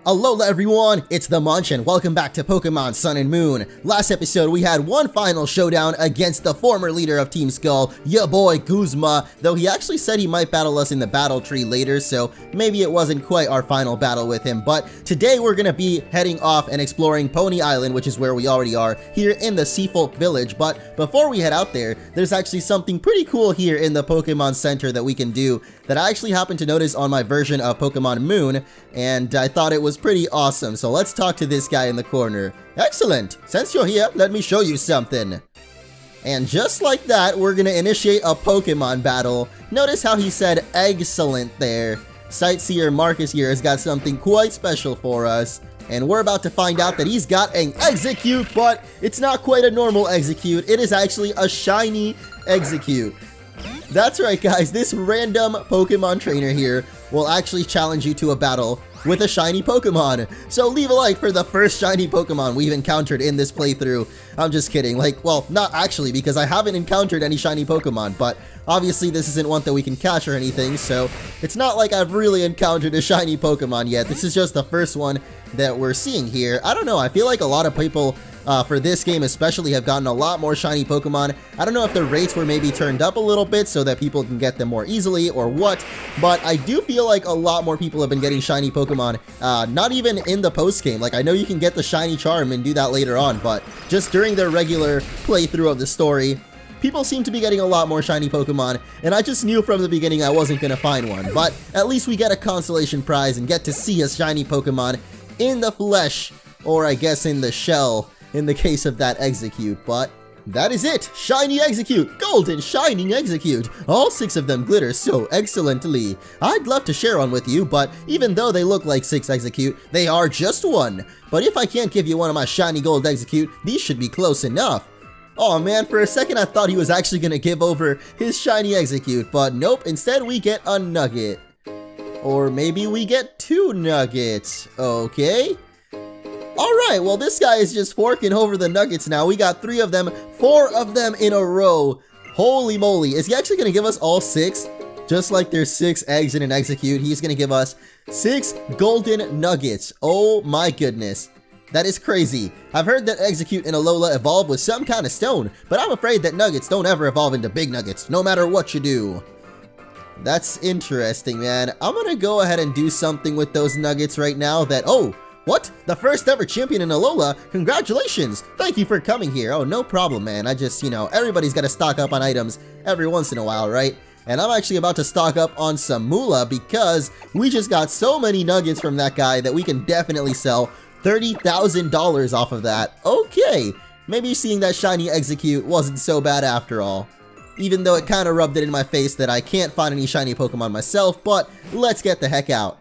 Alola everyone, it's the Munch and welcome back to Pokemon Sun and Moon. Last episode we had one final showdown against the former leader of Team Skull, ya boy Guzma, though he actually said he might battle us in the battle tree later, so maybe it wasn't quite our final battle with him. But today we're gonna be heading off and exploring Poni Island, which is where we already are, here in the Seafolk Village. But before we head out there, there's actually something pretty cool here in the Pokemon Center that we can do that I actually happened to notice on my version of Pokemon Moon, and I thought it was pretty awesome. So let's talk to this guy in the corner. Excellent! Since you're here, let me show you something. And just like that, we're gonna initiate a Pokemon battle. Notice how he said excellent there. Sightseer Marcus here has got something quite special for us. And we're about to find out that he's got an Exeggcute, but it's not quite a normal Exeggcute. It is actually a shiny Exeggcute. That's right guys, this random Pokemon trainer here will actually challenge you to a battle with a shiny Pokemon. So leave a like for the first shiny Pokemon we've encountered in this playthrough. I'm just kidding, well, not actually, because I haven't encountered any shiny Pokemon, but obviously this isn't one that we can catch or anything, so it's not like I've really encountered a shiny Pokemon yet. This is just the first one that we're seeing here. I don't know, I feel like a lot of people for this game especially have gotten a lot more shiny Pokemon. I don't know if the rates were maybe turned up a little bit so that people can get them more easily or what, but I do feel like a lot more people have been getting shiny Pokemon, not even in the post game. Like, I know you can get the shiny charm and do that later on, but just during their regular playthrough of the story, people seem to be getting a lot more shiny Pokemon, and I just knew from the beginning I wasn't gonna find one. But at least we get a consolation prize and get to see a shiny Pokemon in the flesh, or I guess in the shell, in the case of that Exeggcute. But that is it! Shiny Exeggcute! Golden shining Exeggcute! All 6 of them glitter so excellently. I'd love to share one with you, but even though they look like 6 Exeggcute, they are just 1. But if I can't give you one of my shiny gold Exeggcute, these should be close enough. Oh man, for a second I thought he was actually gonna give over his shiny Exeggcute, but nope, instead we get a nugget. Or maybe we get 2 nuggets. Okay. Alright, well this guy is just forking over the nuggets now. We got 3 of them, 4 of them in a row. Holy moly, is he actually gonna give us all 6? Just like there's 6 eggs in an Exeggcute, he's gonna give us 6 golden nuggets. Oh my goodness. That is crazy. I've heard that Exeggcute and Alola evolve with some kind of stone, but I'm afraid that nuggets don't ever evolve into big nuggets, no matter what you do. That's interesting, man. I'm gonna go ahead and do something with those nuggets right now that, oh, what? The first ever champion in Alola? Congratulations! Thank you for coming here. Oh, no problem, man. I just, everybody's gotta stock up on items every once in a while, right? And I'm actually about to stock up on some moolah because we just got so many nuggets from that guy that we can definitely sell $30,000 off of that. Okay, maybe seeing that shiny Exeggcute wasn't so bad after all. Even though it kind of rubbed it in my face that I can't find any shiny Pokemon myself, but let's get the heck out.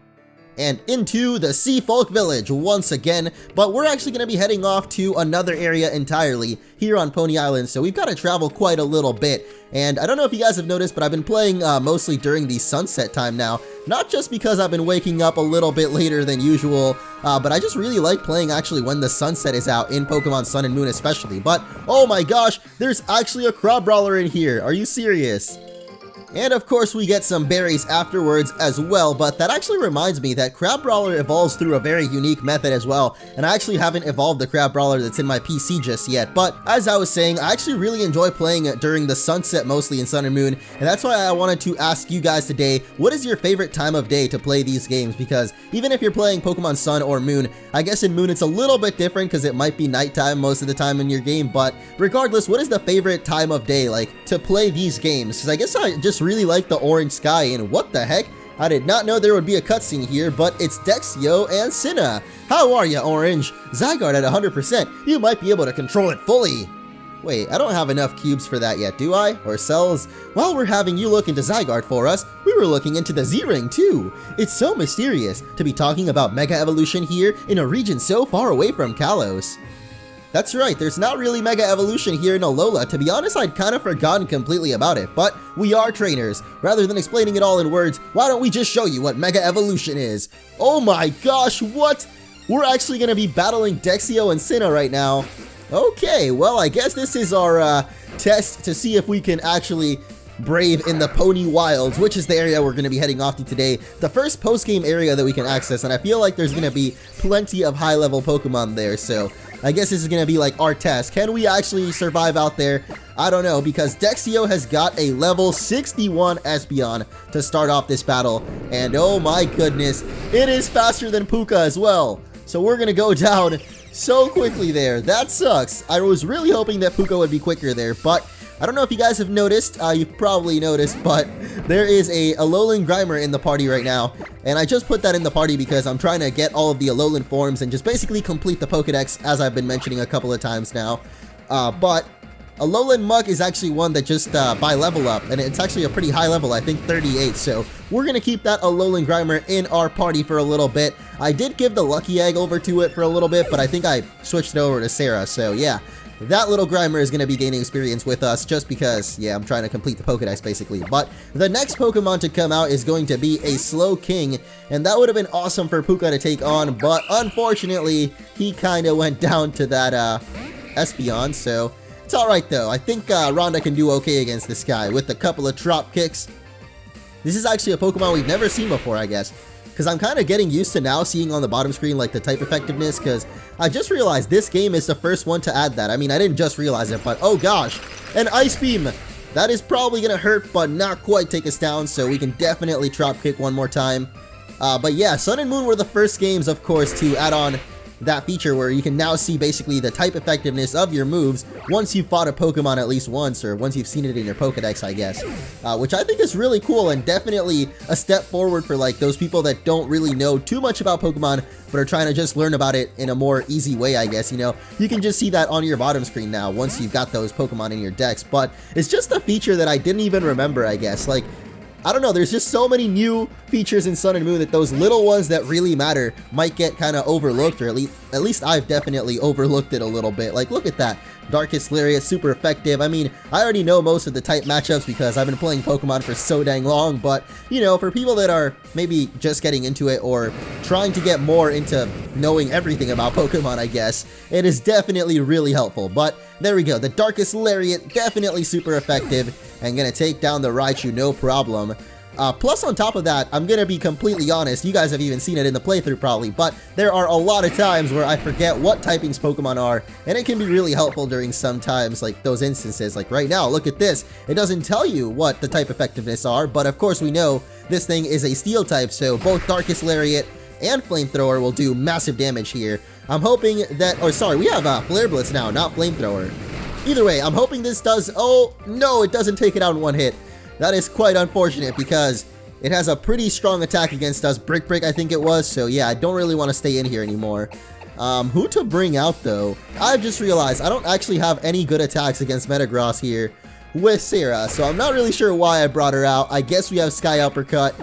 And into the Seafolk Village once again, but we're actually going to be heading off to another area entirely here on Poni Island, so we've got to travel quite a little bit. And I don't know if you guys have noticed, but I've been playing mostly during the sunset time now, not just because I've been waking up a little bit later than usual, but I just really like playing actually when the sunset is out in Pokemon Sun and Moon especially. But oh my gosh, there's actually a Crabrawler in here. Are you serious? And of course we get some berries afterwards as well, but that actually reminds me that Crabrawler evolves through a very unique method as well, and I actually haven't evolved the Crabrawler that's in my PC just yet. But as I was saying, I actually really enjoy playing it during the sunset mostly in Sun and Moon, and that's why I wanted to ask you guys today, what is your favorite time of day to play these games? Because even if you're playing Pokemon Sun or Moon, I guess in Moon it's a little bit different because it might be nighttime most of the time in your game, but regardless, what is the favorite time of day to play these games? Because I guess I just really like the orange sky, and what the heck? I did not know there would be a cutscene here, but it's Dexio and Sina. How are ya, Orange? Zygarde at 100%. You might be able to control it fully. Wait, I don't have enough cubes for that yet, do I? Or cells? While we're having you look into Zygarde for us, we were looking into the Z-Ring too. It's so mysterious to be talking about Mega Evolution here in a region so far away from Kalos. That's right, there's not really Mega Evolution here in Alola. To be honest, I'd kind of forgotten completely about it, but we are trainers. Rather than explaining it all in words, why don't we just show you what Mega Evolution is? Oh my gosh, what? We're actually going to be battling Dexio and Sina right now. Okay, well, I guess this is our test to see if we can actually brave in the Poni Wilds, which is the area we're going to be heading off to today. The first post-game area that we can access, and I feel like there's going to be plenty of high-level Pokemon there, so I guess this is going to be like our test. Can we actually survive out there? I don't know, because Dexio has got a level 61 Espeon to start off this battle, and oh my goodness, it is faster than Puka as well. So we're going to go down so quickly there. That sucks. I was really hoping that Puka would be quicker there, but I don't know if you guys have noticed, you've probably noticed, but there is a Alolan Grimer in the party right now, and I just put that in the party because I'm trying to get all of the Alolan forms and just basically complete the Pokedex, as I've been mentioning a couple of times now. But Alolan Muk is actually one that just by level up, and it's actually a pretty high level, I think 38, so we're going to keep that Alolan Grimer in our party for a little bit. I did give the Lucky Egg over to it for a little bit, but I think I switched it over to Sarah, so yeah. That little Grimer is going to be gaining experience with us just because, yeah, I'm trying to complete the Pokedex basically. But the next Pokemon to come out is going to be a Slow King, and that would have been awesome for Puka to take on, but unfortunately, he kind of went down to that Espeon, so it's alright though. I think Rhonda can do okay against this guy with a couple of drop kicks. This is actually a Pokemon we've never seen before, I guess. Because I'm kind of getting used to now seeing on the bottom screen like the type effectiveness, because I just realized this game is the first one to add that. I mean, I didn't just realize it, but oh gosh, an Ice Beam! That is probably going to hurt, but not quite take us down, so we can definitely drop kick one more time. But yeah, Sun and Moon were the first games, of course, to add on that feature where you can now see basically the type effectiveness of your moves once you've fought a Pokemon at least once, or once you've seen it in your Pokedex, I guess. Which I think is really cool and definitely a step forward for like those people that don't really know too much about Pokemon but are trying to just learn about it in a more easy way, I guess, you know. You can just see that on your bottom screen now once you've got those Pokemon in your decks, but it's just a feature that I didn't even remember, I guess. Like, I don't know, there's just so many new features in Sun and Moon that those little ones that really matter might get kind of overlooked, or at least I've definitely overlooked it a little bit. Like, look at that. Darkest Lariat, super effective. I mean, I already know most of the type matchups because I've been playing Pokemon for so dang long, but, you know, for people that are maybe just getting into it or trying to get more into knowing everything about Pokemon, I guess, it is definitely really helpful. But there we go, the Darkest Lariat, definitely super effective, and gonna take down the Raichu no problem. Plus on top of that, I'm gonna be completely honest, you guys have even seen it in the playthrough probably, but there are a lot of times where I forget what typings Pokemon are, and it can be really helpful during some times, like those instances. Like right now, look at this, it doesn't tell you what the type effectiveness are, but of course we know this thing is a steel type, so both Darkest Lariat and Flamethrower will do massive damage here. I'm hoping that, oh sorry, we have Flare Blitz now, not Flamethrower. Either way, I'm hoping this does, oh no, it doesn't take it out in one hit. That is quite unfortunate because it has a pretty strong attack against us. Brick Break, I think it was. So yeah, I don't really want to stay in here anymore. Who to bring out though? I've just realized I don't actually have any good attacks against Metagross here with Sarah. So I'm not really sure why I brought her out. I guess we have Sky Uppercut.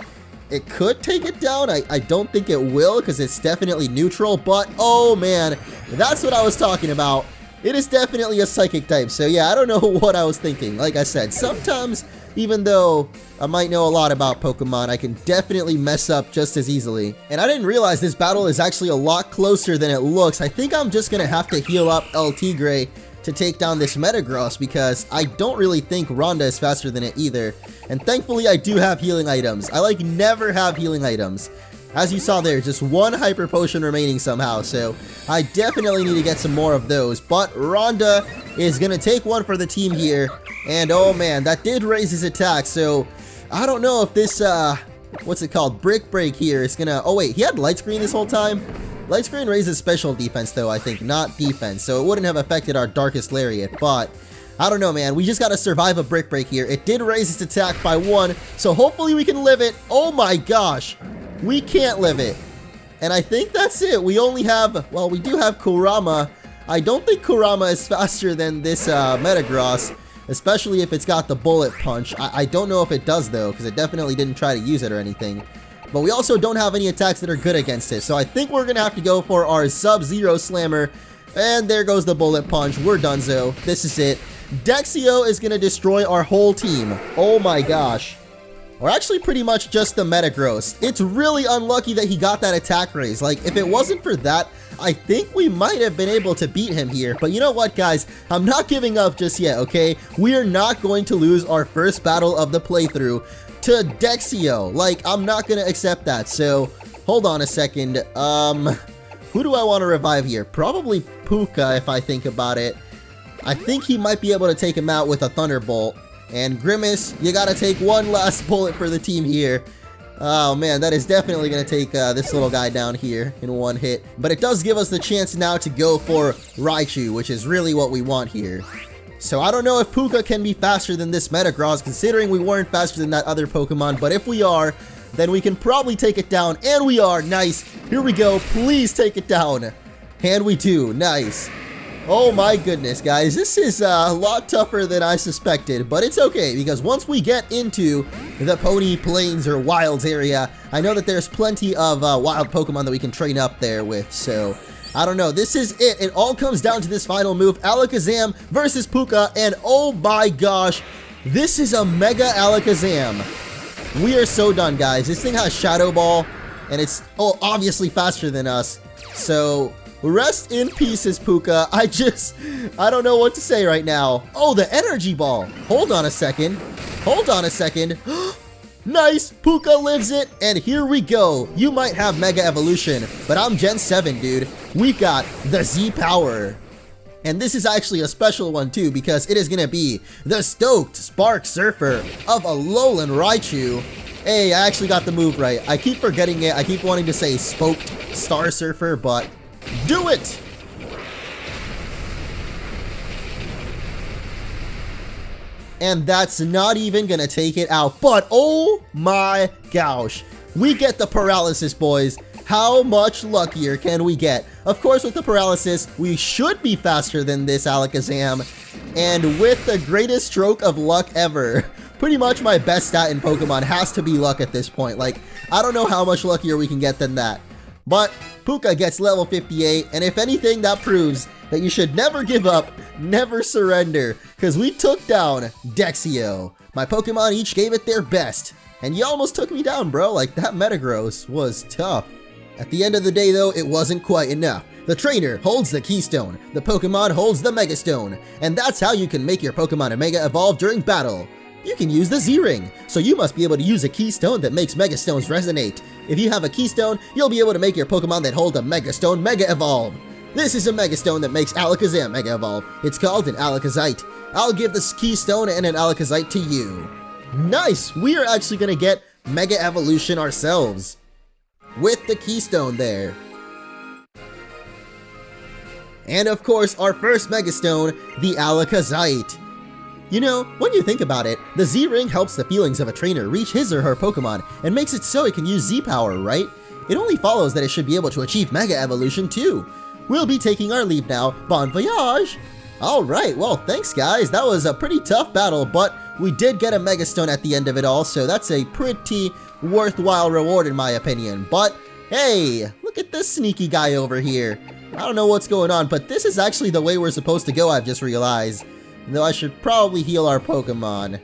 It could take it down. I don't think it will because it's definitely neutral. But oh man, that's what I was talking about. It is definitely a Psychic type. So yeah, I don't know what I was thinking. Like I said, sometimes even though I might know a lot about Pokemon, I can definitely mess up just as easily. And I didn't realize this battle is actually a lot closer than it looks. I think I'm just gonna have to heal up El Tigre to take down this Metagross because I don't really think Rhonda is faster than it either. And thankfully I do have healing items. I like never have healing items. As you saw there, just one Hyper Potion remaining somehow, so I definitely need to get some more of those. But Rhonda is going to take one for the team here, and oh man, that did raise his attack, so I don't know if this, what's it called, Brick Break here is going to, oh wait, he had Light Screen this whole time? Light Screen raises special defense though, I think, not defense, so it wouldn't have affected our Darkest Lariat, but I don't know, man. We just got to survive a Brick Break here. It did raise its attack by 1, so hopefully we can live it. Oh my gosh. We can't live it. And I think that's it. We only have, well, we do have Kurama. I don't think Kurama is faster than this Metagross, especially if it's got the Bullet Punch. I don't know if it does, though, because it definitely didn't try to use it or anything. But we also don't have any attacks that are good against it. So I think we're going to have to go for our Sub-Zero Slammer. And there goes the Bullet Punch. We're donezo. This is it. Dexio is going to destroy our whole team. Oh my gosh. Or actually pretty much just the Metagross. It's really unlucky that he got that attack raise. Like, if it wasn't for that, I think we might have been able to beat him here. But you know what, guys? I'm not giving up just yet, okay? We are not going to lose our first battle of the playthrough to Dexio. Like, I'm not going to accept that. So, hold on a second. Who do I want to revive here? Probably Puka, if I think about it. I think he might be able to take him out with a Thunderbolt. And Grimace, you gotta take one last bullet for the team here. Oh man, that is definitely gonna take this little guy down here in one hit. But it does give us the chance now to go for Raichu, which is really what we want here. So I don't know if Puka can be faster than this Metagross, considering we weren't faster than that other Pokemon. But if we are, then we can probably take it down. And we are. Nice. Here we go. Please take it down. And we do. Nice. Oh my goodness, guys, this is a lot tougher than I suspected, but it's okay, because once we get into the Poni Plains or Wilds area, I know that there's plenty of wild Pokemon that we can train up there with, so I don't know. This is it. It all comes down to this final move, Alakazam versus Puka, and oh my gosh, this is a Mega Alakazam. We are so done, guys. This thing has Shadow Ball, and it's obviously faster than us, so rest in pieces, Puka. I don't know what to say right now. Oh, the energy ball. Hold on a second. Hold on a second. Nice. Puka lives it. And here we go. You might have Mega Evolution, but I'm Gen 7, dude. We got the Z Power. And this is actually a special one, too, because it is going to be the Stoked Spark Surfer of Alolan Raichu. Hey, I actually got the move right. I keep forgetting it. I keep wanting to say Spoked Star Surfer, but do it! And that's not even gonna take it out, but oh my gosh, we get the paralysis, boys. How much luckier can we get? Of course, with the paralysis, we should be faster than this Alakazam, and with the greatest stroke of luck ever. Pretty much my best stat in Pokemon has to be luck at this point. Like, I don't know how much luckier we can get than that. But Puka gets level 58, and if anything, that proves that you should never give up, never surrender, because we took down Dexio. My Pokemon each gave it their best, and you almost took me down, bro. Like, that Metagross was tough. At the end of the day, though, it wasn't quite enough. The trainer holds the Keystone, the Pokemon holds the Mega Stone, and that's how you can make your Pokemon a Mega Evolve during battle. You can use the Z-Ring, so you must be able to use a Keystone that makes Mega Stones resonate. If you have a Keystone, you'll be able to make your Pokemon that hold a Mega Stone Mega Evolve. This is a Mega Stone that makes Alakazam Mega Evolve. It's called an Alakazite. I'll give this Keystone and an Alakazite to you. Nice! We are actually going to get Mega Evolution ourselves. With the Keystone there. And of course, our first Mega Stone, the Alakazite. You know, when you think about it, the Z-Ring helps the feelings of a trainer reach his or her Pokemon and makes it so it can use Z-Power, right? It only follows that it should be able to achieve Mega Evolution too. We'll be taking our leave now. Bon voyage! Alright, well thanks guys, that was a pretty tough battle, but we did get a Mega Stone at the end of it all, so that's a pretty worthwhile reward in my opinion. But hey, look at this sneaky guy over here. I don't know what's going on, but this is actually the way we're supposed to go, I've just realized. Though I should probably heal our Pokemon.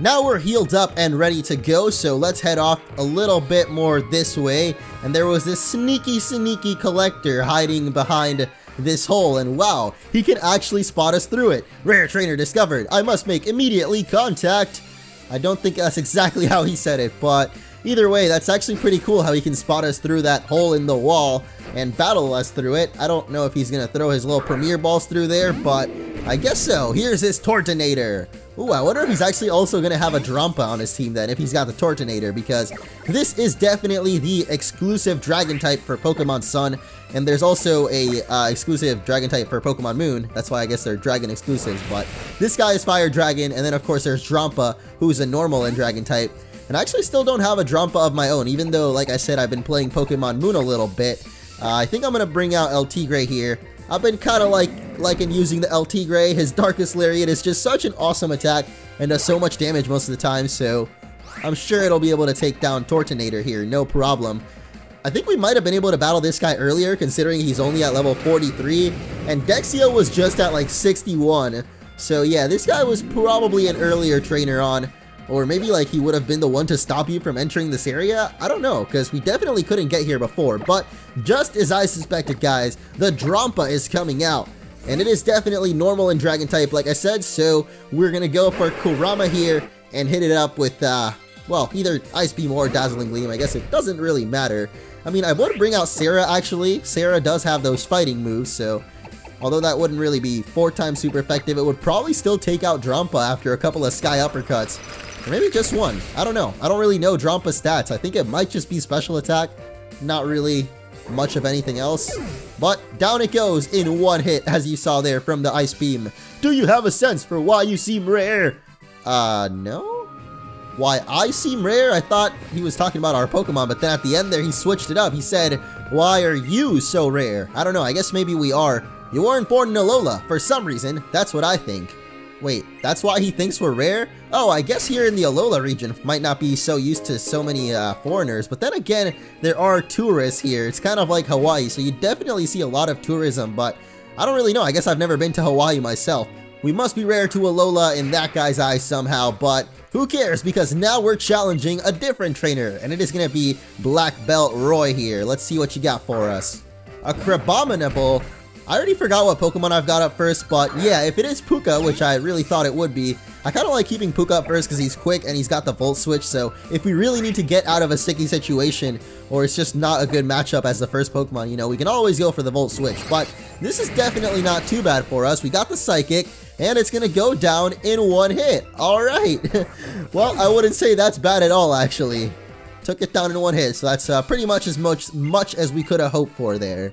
Now we're healed up and ready to go, so let's head off a little bit more this way. And there was this sneaky collector hiding behind this hole, and wow, he can actually spot us through it. Rare trainer discovered. I must make immediately contact. I don't think that's exactly how he said it, but either way, that's actually pretty cool how he can spot us through that hole in the wall and battle us through it. I don't know if he's gonna throw his little Premier Balls through there, but I guess so. Here's his Tortonator. Ooh, I wonder if he's actually also gonna have a Drampa on his team then, if he's got the Tortonator, because this is definitely the exclusive Dragon type for Pokemon Sun, and there's also a exclusive Dragon type for Pokemon Moon. That's why I guess they're Dragon exclusives, but this guy is Fire Dragon, and then of course there's Drampa, who's a normal and Dragon type. And I actually still don't have a Drampa of my own, even though, like I said, I've been playing Pokemon Moon a little bit. I think I'm gonna bring out El Tigre here. I've been kind of liking using the El Tigre. His Darkest Lariat is just such an awesome attack and does so much damage most of the time, so I'm sure it'll be able to take down Tortonator here, no problem. I think we might have been able to battle this guy earlier, considering he's only at level 43, and Dexio was just at like 61. So yeah, this guy was probably an earlier trainer on. Or maybe like he would have been the one to stop you from entering this area? I don't know, because we definitely couldn't get here before. But just as I suspected, guys, the Drampa is coming out. And it is definitely normal in Dragon type, like I said, so we're going to go for Kurama here and hit it up with, well, either Ice Beam or Dazzling Gleam. I guess it doesn't really matter. I mean, I would bring out Sarah, actually. Sarah does have those fighting moves, so although that wouldn't really be 4 times super effective, it would probably still take out Drampa after a couple of Sky Uppercuts. Or maybe just one. I don't know. I don't really know Drampa's stats. I think it might just be special attack. Not really much of anything else. But down it goes in one hit, as you saw there from the Ice Beam. Do you have a sense for why you seem rare? No? Why I seem rare? I thought he was talking about our Pokemon, but then at the end there he switched it up. He said, why are you so rare? I don't know. I guess maybe we are. You weren't born in Alola. For some reason, that's what I think. Wait, that's why he thinks we're rare? Oh, I guess here in the Alola region might not be so used to so many foreigners, but then again, there are tourists here. It's kind of like Hawaii, so you definitely see a lot of tourism, but I don't really know. I guess I've never been to Hawaii myself. We must be rare to Alola in that guy's eyes somehow, but who cares, because now we're challenging a different trainer, and it is going to be Black Belt Roy here. Let's see what you got for us. A Crabominable. I already forgot what Pokemon I've got up first, but yeah, if it is Puka, which I really thought it would be, I kind of like keeping Puka up first because he's quick and he's got the Volt Switch, so if we really need to get out of a sticky situation, or it's just not a good matchup as the first Pokemon, you know, we can always go for the Volt Switch, but this is definitely not too bad for us. We got the Psychic, and it's going to go down in one hit. Alright, well, I wouldn't say that's bad at all, actually. Took it down in one hit, so that's pretty much as much as we could have hoped for there.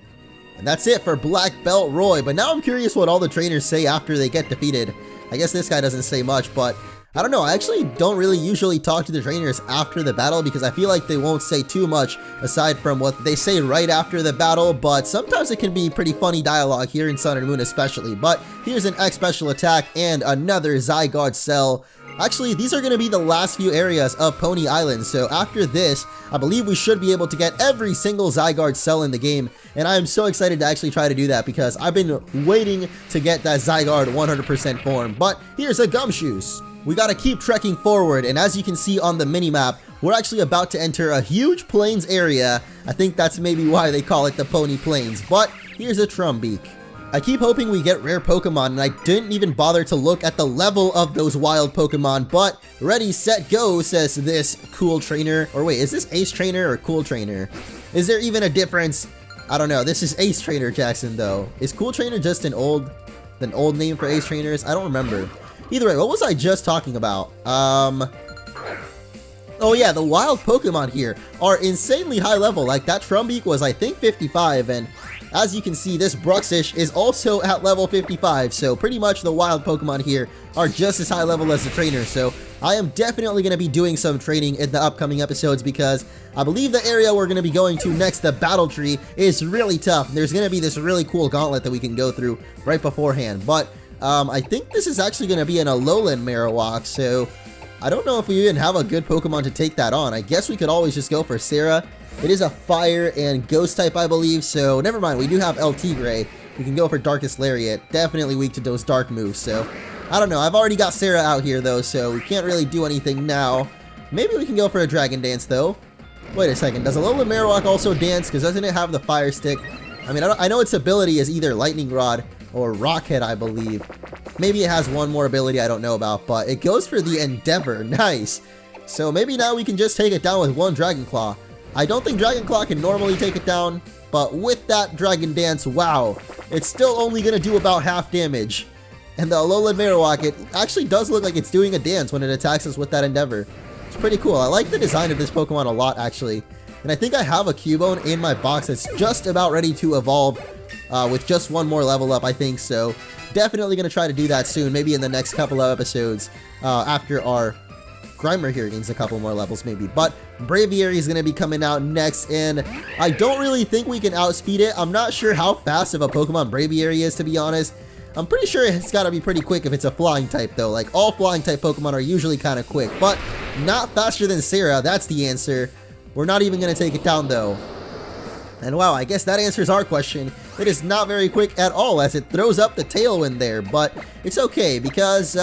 And that's it for Black Belt Roy, but now I'm curious what all the trainers say after they get defeated. I guess this guy doesn't say much, but I don't know. I actually don't really usually talk to the trainers after the battle because I feel like they won't say too much aside from what they say right after the battle, but sometimes it can be pretty funny dialogue here in Sun and Moon especially. But here's an X special attack and another Zygarde Cell. Actually, these are going to be the last few areas of Poni Island, so after this, I believe we should be able to get every single Zygarde cell in the game, and I am so excited to actually try to do that because I've been waiting to get that Zygarde 100% form. But here's a Gumshoos. We got to keep trekking forward, and as you can see on the minimap, we're actually about to enter a huge plains area. I think that's maybe why they call it the Poni Plains, but here's a Trumbeak. I keep hoping we get rare Pokemon, and I didn't even bother to look at the level of those wild Pokemon, but ready, set, go, says this cool trainer. Or wait, is this Ace Trainer or Cool Trainer? Is there even a difference? I don't know. This is Ace Trainer Jackson, though. Is Cool Trainer just an old name for Ace Trainers? I don't remember. Either way, what was I just talking about? Oh yeah, the wild Pokemon here are insanely high level. Like, that Trumbeak was, I think, 55, and as you can see, this Bruxish is also at level 55, so pretty much the wild Pokemon here are just as high level as the trainers, so I am definitely going to be doing some training in the upcoming episodes because I believe the area we're going to be going to next, the Battle Tree, is really tough. There's going to be this really cool gauntlet that we can go through right beforehand, but I think this is actually going to be an Alolan Marowak, so I don't know if we even have a good Pokemon to take that on. I guess we could always just go for Sarah. It is a fire and ghost type, I believe, so never mind. We do have LT Gray. We can go for Darkest Lariat. Definitely weak to those dark moves, so I don't know. I've already got Sarah out here, though, so we can't really do anything now. Maybe we can go for a Dragon Dance, though. Wait a second. Does Alolan Marowak also dance? Because doesn't it have the Fire Stick? I mean, I know its ability is either Lightning Rod or Rock Head, I believe. Maybe it has one more ability I don't know about, but it goes for the Endeavor. Nice. So maybe now we can just take it down with one Dragon Claw. I don't think Dragon Claw can normally take it down, but with that Dragon Dance, wow, it's still only going to do about half damage. And the Alolan Marowak, it actually does look like it's doing a dance when it attacks us with that Endeavor. It's pretty cool. I like the design of this Pokemon a lot, actually. And I think I have a Cubone in my box that's just about ready to evolve with just one more level up, I think. So definitely going to try to do that soon, maybe in the next couple of episodes after our Grimer here gains a couple more levels maybe. But Braviary is going to be coming out next, and I don't really think we can outspeed it. I'm not sure how fast of a Pokemon Braviary is, to be honest. I'm pretty sure it's got to be pretty quick if it's a flying type, though. Like, all flying type Pokemon are usually kind of quick, but not faster than Sarah. That's the answer. We're not even going to take it down, though. And wow, I guess that answers our question. It is not very quick at all as it throws up the Tailwind there, but it's okay because,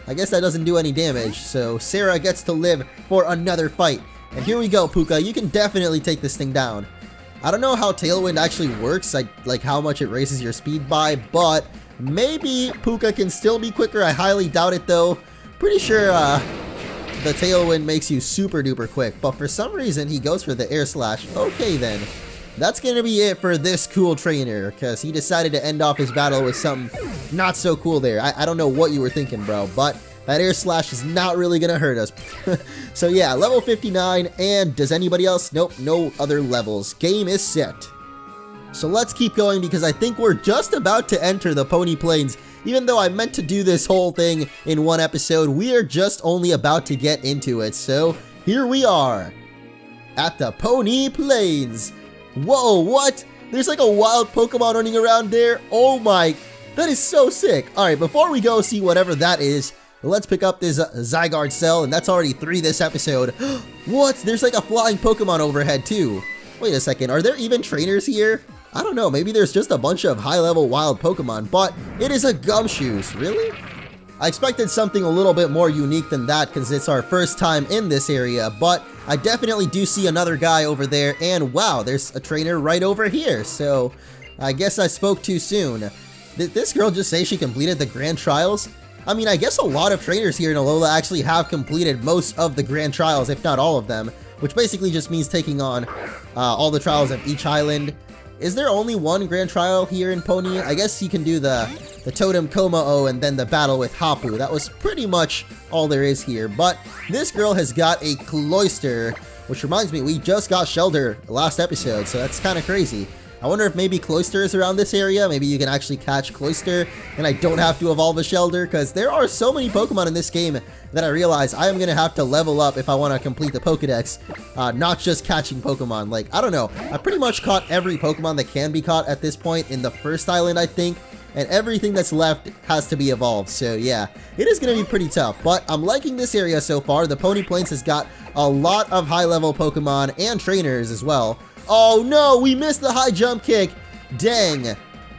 I guess that doesn't do any damage, so Sarah gets to live for another fight. And here we go, Puka, you can definitely take this thing down. I don't know how Tailwind actually works, like how much it raises your speed by, but maybe Puka can still be quicker. I highly doubt it though. Pretty sure the Tailwind makes you super duper quick, but for some reason he goes for the Air Slash. Okay then, that's gonna be it for this cool trainer, because he decided to end off his battle with something not so cool there. I don't know what you were thinking, bro, but that Air Slash is not really gonna hurt us. So yeah, level 59, and does anybody else? Nope, no other levels. Game is set. So let's keep going, because I think we're just about to enter the Poni Plains. Even though I meant to do this whole thing in one episode, we are just only about to get into it. So here we are at the Poni Plains. Whoa, what? There's like a wild Pokemon running around there. Oh my, that is so sick. All right, before we go see whatever that is, let's pick up this Zygarde cell, and that's already 3 this episode. What? There's like a flying Pokemon overhead too. Wait a second, are there even trainers here? I don't know, maybe there's just a bunch of high-level wild Pokemon, but it is a Gumshoos, really? I expected something a little bit more unique than that because it's our first time in this area, but I definitely do see another guy over there, and wow, there's a trainer right over here, so I guess I spoke too soon. Did this girl just say she completed the Grand Trials? I mean, I guess a lot of trainers here in Alola actually have completed most of the Grand Trials, if not all of them, which basically just means taking on all the trials of each island. Is there only one Grand Trial here in Poni? I guess you can do the Totem Komao and then the battle with Hapu. That was pretty much all there is here. But this girl has got a Cloyster, which reminds me, we just got Shelter last episode, so that's kind of crazy. I wonder if maybe Cloyster is around this area. Maybe you can actually catch Cloyster and I don't have to evolve a Shelter, because there are so many Pokemon in this game that I realize I am going to have to level up if I want to complete the Pokedex, not just catching Pokemon. Like, I don't know. I pretty much caught every Pokemon that can be caught at this point in the first island, I think, and everything that's left has to be evolved. So yeah, it is going to be pretty tough, but I'm liking this area so far. The Poni Plains has got a lot of high-level Pokemon and trainers as well. Oh no, we missed the high jump kick. Dang.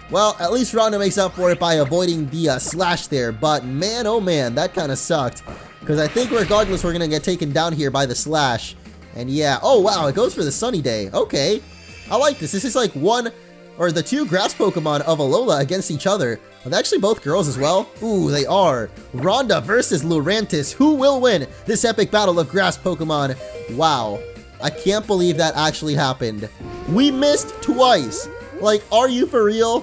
Well, at least Rhonda makes up for it by avoiding the slash there, but man, oh man, that kind of sucked. Because I think regardless, we're going to get taken down here by the slash. And yeah, oh wow, it goes for the Sunny Day. Okay, I like this. This is like the 2 grass Pokemon of Alola against each other. Are they actually both girls as well? Ooh, they are. Rhonda versus Lurantis. Who will win this epic battle of grass Pokemon? Wow. I can't believe that actually happened. We missed twice. Like, are you for real?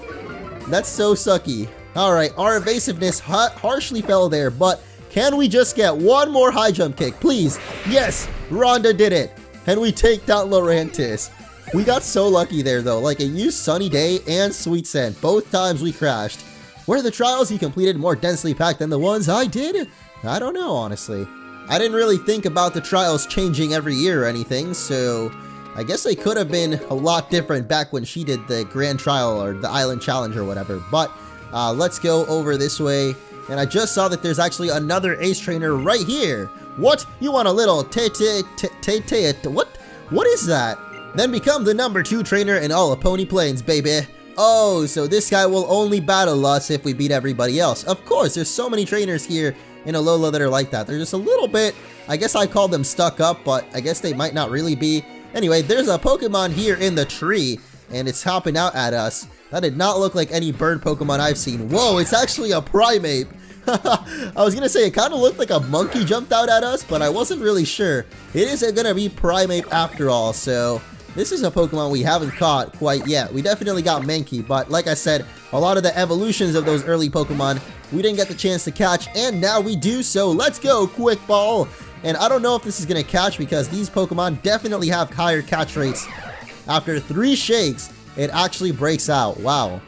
That's so sucky. Alright, our evasiveness harshly fell there, but can we just get one more high jump kick, please? Yes, Rhonda did it. And we take down Lurantis. We got so lucky there, though. Like, it used Sunny Day and Sweet Scent. Both times we crashed. Were the trials he completed more densely packed than the ones I did? I don't know, honestly. I didn't really think about the trials changing every year or anything, so I guess they could have been a lot different back when she did the Grand Trial or the Island Challenge or whatever. But let's go over this way. And I just saw that there's actually another Ace Trainer right here. What? You want a little what? What is that? Then become the number 2 trainer in all of Poni Plains, baby. Oh, so this guy will only battle us if we beat everybody else. Of course, there's so many trainers here in Alola that are like that. They're just a little bit, I guess I call them stuck up, but I guess they might not really be. Anyway, there's a Pokemon here in the tree, and it's hopping out at us. That did not look like any bird Pokemon I've seen. Whoa, it's actually a Primeape. I was gonna say it kind of looked like a monkey jumped out at us, but I wasn't really sure. It isn't gonna be Primeape after all, so this is a Pokemon we haven't caught quite yet. We definitely got Mankey, but like I said, a lot of the evolutions of those early Pokemon we didn't get the chance to catch, and now we do, so let's go, Quick Ball! And I don't know if this is going to catch because these Pokemon definitely have higher catch rates. After 3 shakes, it actually breaks out. Wow.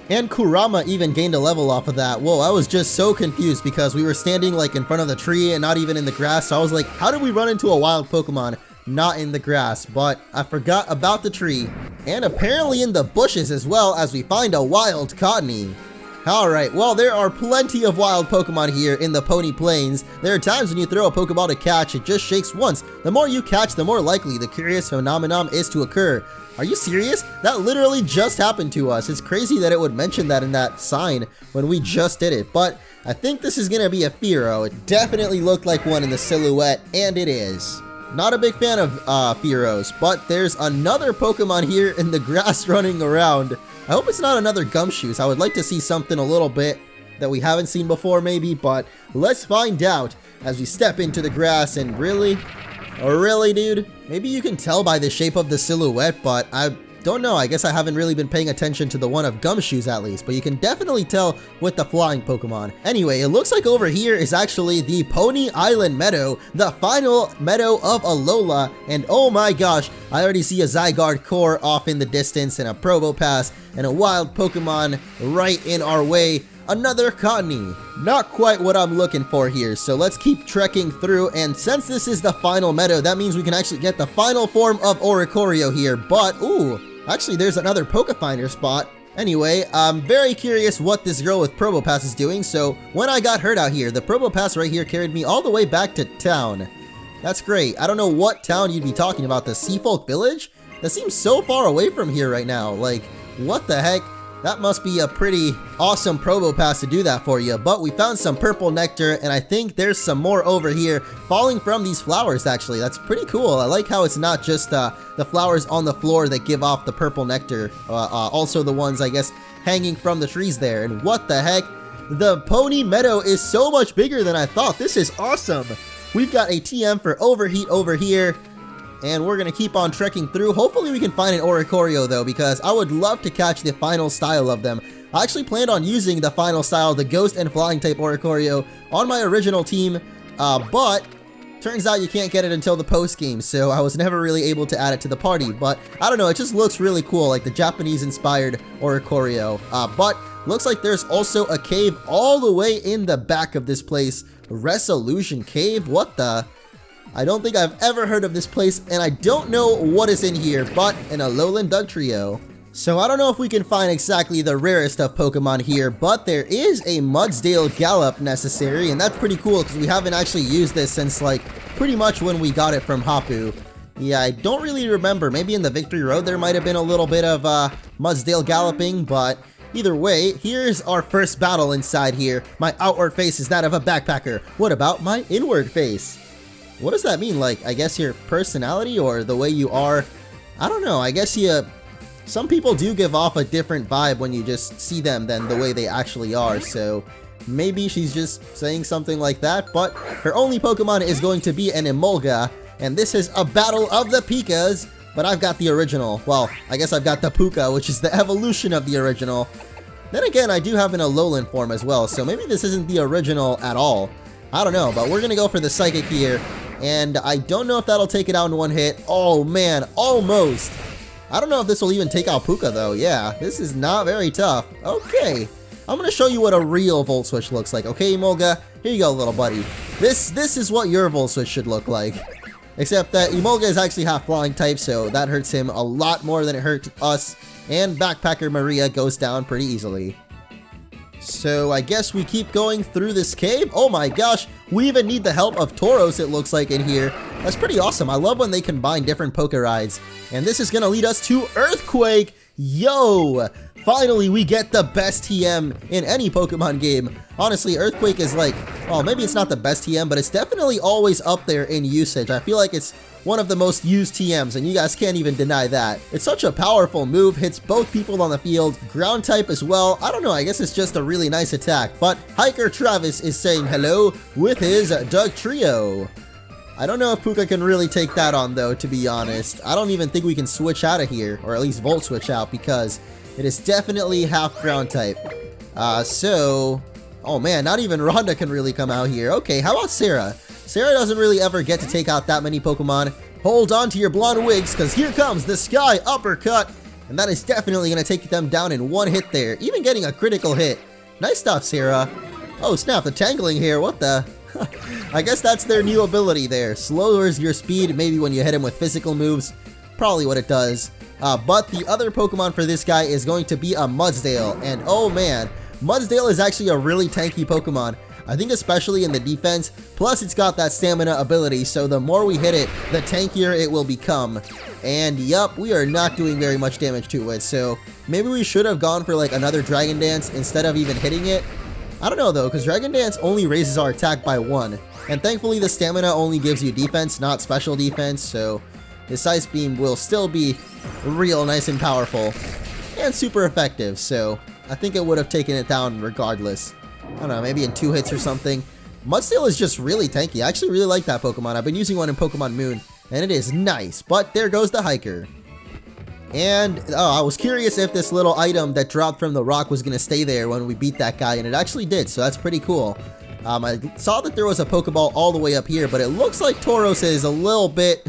And Kurama even gained a level off of that. Whoa, I was just so confused because we were standing like in front of the tree and not even in the grass, so I was like, how did we run into a wild Pokemon not in the grass? But I forgot about the tree, and apparently in the bushes as well, as we find a wild Cottony. Alright, well, there are plenty of wild Pokemon here in the Poni Plains. There are times when you throw a Pokeball to catch, it just shakes once. The more you catch, the more likely the curious phenomenon is to occur. Are you serious? That literally just happened to us. It's crazy that it would mention that in that sign when we just did it. But I think this is going to be a Fearow. It definitely looked like one in the silhouette, and it is. Not a big fan of Fearows, but there's another Pokemon here in the grass running around. I hope it's not another Gumshoos. I would like to see something a little bit that we haven't seen before maybe, but let's find out as we step into the grass. And really, dude? Maybe you can tell by the shape of the silhouette, but I don't know. I guess I haven't really been paying attention to the one of Gumshoos at least, but you can definitely tell with the flying Pokemon. Anyway, it looks like over here is actually the Poni Island Meadow, the final meadow of Alola, and oh my gosh, I already see a Zygarde core off in the distance and a Probopass and a wild Pokemon right in our way. Another Cottonee. Not quite what I'm looking for here, so let's keep trekking through, and since this is the final meadow, that means we can actually get the final form of Oricorio here, but ooh, actually there's another Pokefinder spot. Anyway, I'm very curious what this girl with Probopass is doing, so when I got hurt out here, the Probopass right here carried me all the way back to town. That's great. I don't know what town you'd be talking about, the Seafolk Village? That seems so far away from here right now, like, what the heck? That must be a pretty awesome Probopass to do that for you, but we found some purple nectar, and I think there's some more over here falling from these flowers actually. That's pretty cool. I like how it's not just the flowers on the floor that give off the purple nectar, also the ones I guess hanging from the trees there. And what the heck? The Poni Meadow is so much bigger than I thought. This is awesome. We've got a TM for Overheat over here. And we're going to keep on trekking through. Hopefully we can find an Oricorio though, because I would love to catch the final style of them. I actually planned on using the final style, the Ghost and Flying type Oricorio, on my original team, but turns out you can't get it until the post game, so I was never really able to add it to the party. But I don't know, it just looks really cool, like the Japanese inspired Oricorio. But looks like there's also a cave all the way in the back of this place. Resolution Cave? What the? I don't think I've ever heard of this place, and I don't know what is in here, but an Alolan Dugtrio. So I don't know if we can find exactly the rarest of Pokemon here, but there is a Mudsdale Gallop necessary, and that's pretty cool because we haven't actually used this since like pretty much when we got it from Hapu. Yeah, I don't really remember. Maybe in the Victory Road there might have been a little bit of Mudsdale Galloping, but either way, here's our first battle inside here. My outward face is that of a backpacker. What about my inward face? What does that mean? Like, I guess your personality or the way you are? I don't know. I guess some people do give off a different vibe when you just see them than the way they actually are. So maybe she's just saying something like that. But her only Pokemon is going to be an Emolga. And this is a battle of the Pikas. But I've got the original. Well, I guess I've got the Puka, which is the evolution of the original. Then again, I do have an Alolan form as well. So maybe this isn't the original at all. I don't know. But we're going to go for the Psychic here. And I don't know if that'll take it out in one hit. Oh man, almost. I don't know if this will even take out Puka though. Yeah, this is not very tough. Okay, I'm going to show you what a real Volt Switch looks like. Okay, Emolga, here you go, little buddy. This is what your Volt Switch should look like. Except that Emolga is actually half flying type, so that hurts him a lot more than it hurt us. And Backpacker Maria goes down pretty easily. So I guess we keep going through this cave. Oh my gosh, we even need the help of Tauros, it looks like, in here. That's pretty awesome. I love when they combine different Poke Rides. And this is going to lead us to Earthquake. Yo! Finally, we get the best TM in any Pokemon game. Honestly, Earthquake is like, well, maybe it's not the best TM, but it's definitely always up there in usage. I feel like it's one of the most used TMs, and you guys can't even deny that. It's such a powerful move, hits both people on the field, ground type as well. I don't know, I guess it's just a really nice attack. But Hiker Travis is saying hello with his Dugtrio. I don't know if Puka can really take that on though, to be honest. I don't even think we can switch out of here, or at least Volt Switch out, because it is definitely half ground type. Oh man, not even Rhonda can really come out here. Okay, how about Sarah? Sarah doesn't really ever get to take out that many Pokemon. Hold on to your blonde wigs, because here comes the Sky Uppercut. And that is definitely going to take them down in one hit there, even getting a critical hit. Nice stuff, Sarah. Oh snap, the Tangling here, what the? I guess that's their new ability there. Lowers your speed, maybe when you hit him with physical moves. Probably what it does. But the other Pokemon for this guy is going to be a Mudsdale. And oh man, Mudsdale is actually a really tanky Pokemon. I think especially in the defense. Plus, it's got that stamina ability, so the more we hit it, the tankier it will become. And yup, we are not doing very much damage to it, so maybe we should have gone for like another Dragon Dance instead of even hitting it. I don't know though, because Dragon Dance only raises our attack by 1. And thankfully the stamina only gives you defense, not special defense, so this Ice Beam will still be real nice and powerful. And super effective, so I think it would have taken it down regardless. I don't know, maybe in 2 hits or something. Mudsail is just really tanky. I actually really like that Pokemon. I've been using one in Pokemon Moon, and it is nice. But there goes the Hiker. And I was curious if this little item that dropped from the rock was going to stay there when we beat that guy, and it actually did, so that's pretty cool. I saw that there was a Pokeball all the way up here, but it looks like Tauros is a little bit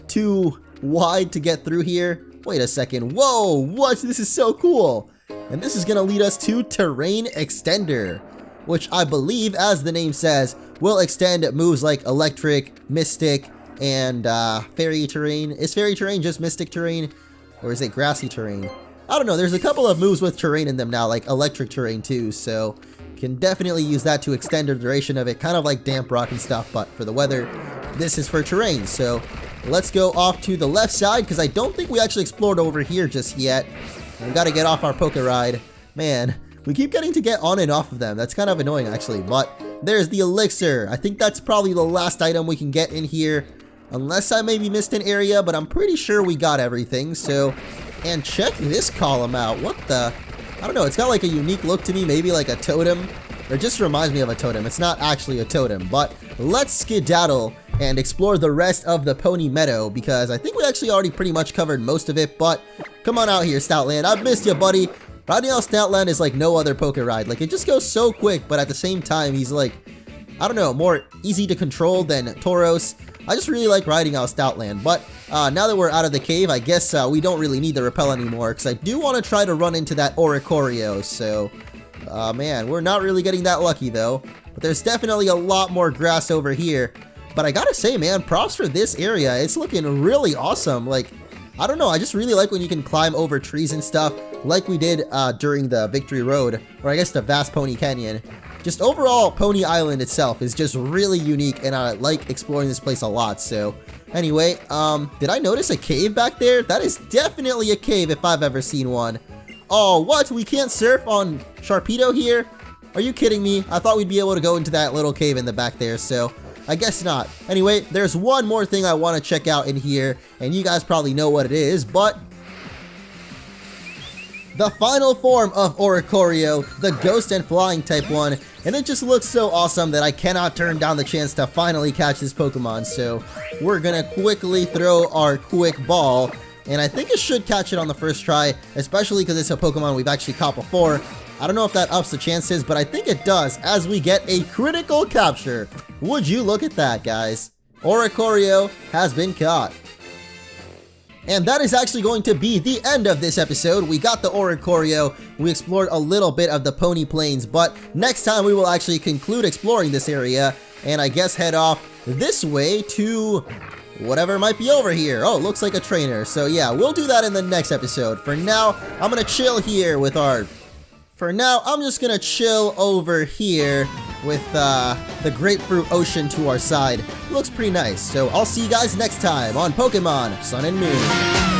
too wide to get through here. Wait a second. Whoa, what? This is so cool. And this is going to lead us to Terrain Extender, which I believe, as the name says, will extend moves like Electric, Mystic, and Fairy Terrain. Is Fairy Terrain just Mystic Terrain? Or is it Grassy Terrain? I don't know, there's a couple of moves with Terrain in them now, like Electric Terrain too, so you can definitely use that to extend the duration of it, kind of like Damp Rock and stuff, but for the weather, this is for Terrain. So let's go off to the left side, because I don't think we actually explored over here just yet. We gotta get off our Poke Ride. Man, we keep getting to get on and off of them. That's kind of annoying actually, but there's the Elixir. I think that's probably the last item we can get in here. Unless I maybe missed an area, but I'm pretty sure we got everything, so... And check this column out. What the... I don't know, it's got like a unique look to me, maybe like a totem. Or it just reminds me of a totem. It's not actually a totem, but let's skedaddle and explore the rest of the Pony Meadow, because I think we actually already pretty much covered most of it, but come on out here, Stoutland. I've missed you, buddy. Riding out Stoutland is like no other Poke Ride. Like, it just goes so quick, but at the same time, he's like, I don't know, more easy to control than Tauros. I just really like riding out Stoutland, but now that we're out of the cave, I guess we don't really need the repel anymore, because I do want to try to run into that Oricorio, so, man, we're not really getting that lucky, though, but there's definitely a lot more grass over here, but I gotta say, man, props for this area. It's looking really awesome. Like, I don't know, I just really like when you can climb over trees and stuff, like we did during the Victory Road, or I guess the Vast Pony Canyon. Just overall, Pony Island itself is just really unique, and I like exploring this place a lot. So anyway, did I notice a cave back there? That is definitely a cave if I've ever seen one. Oh, what? We can't surf on Sharpedo here? Are you kidding me? I thought we'd be able to go into that little cave in the back there, so I guess not. Anyway, there's one more thing I want to check out in here, and you guys probably know what it is, but... the final form of Oricorio, the Ghost and Flying type one, and it just looks so awesome that I cannot turn down the chance to finally catch this Pokemon, so we're gonna quickly throw our Quick Ball, and I think it should catch it on the first try, especially because it's a Pokemon we've actually caught before. I don't know if that ups the chances, but I think it does, as we get a critical capture. Would you look at that, guys? Oricorio has been caught. And that is actually going to be the end of this episode. We got the Oricorio, we explored a little bit of the Poni Plains, but next time we will actually conclude exploring this area, and I guess head off this way to whatever might be over here. Oh, looks like a trainer. So yeah, we'll do that in the next episode. For now, I'm gonna chill here with our... For now, I'm just gonna chill over here with the Grapefruit Ocean to our side. Looks pretty nice. So I'll see you guys next time on Pokemon Sun and Moon.